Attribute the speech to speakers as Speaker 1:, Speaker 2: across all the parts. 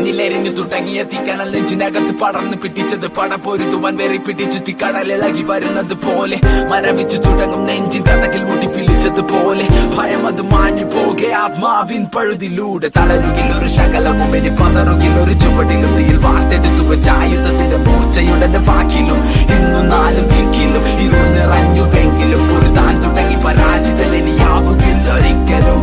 Speaker 1: എന്നിലെരിഞ്ഞു തുടങ്ങിയ തീക്കണൽ നെഞ്ചിനകത്ത് പടർന്നു പിടിച്ചത് പടപൊരുതുവാൻ വെറി പിടിച്ചു തീക്കടലിളകി വരുന്നത് പോലെ മരവിച്ചു തുടങ്ങും നെഞ്ചിൻ തടകിൽ മുട്ടി പിടിച്ചതുപോലെ ഭയം അത് മാഞ്ഞു പോകെ ആത്മാവിൻ പഴുതിലൂടെ തളരുകിൽ ഒരു ശകലവും ഇനി പതറുകിൽ ഒരു ചുവടിലും തീയിൽ വാർത്തെടുത്തു വെച്ച ആയുധത്തിന്റെ മൂർച്ചയുടെ വാക്കിലും ഇന്നു നാലും ദിക്കിലും ഇരുൾ നിറഞ്ഞുവെങ്കിലും ഒരു താൻ തുടങ്ങി പരാജിതൻ ഇനിയാവുകില്ല ഒരിക്കലും.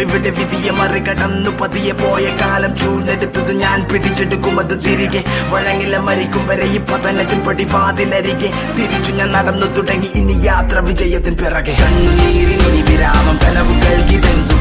Speaker 1: ഇവിടെ വിധിയെ മറികടന്നു പതിയെ പോയ കാലം ചൂടെടുത്തത് ഞാൻ പിടിച്ചെടുക്കും അത് തിരികെ വഴങ്ങില്ല മരിക്കും വരെ ഈ പതനത്തിൽ പടിവാതിലരികെ തിരിച്ചു ഞാൻ നടന്നു തുടങ്ങി ഇനി യാത്ര വിജയത്തിൻ പിറകെ കണ്ണുനീരിനി വിരാമം കനവുകൾക്കിതെന്തു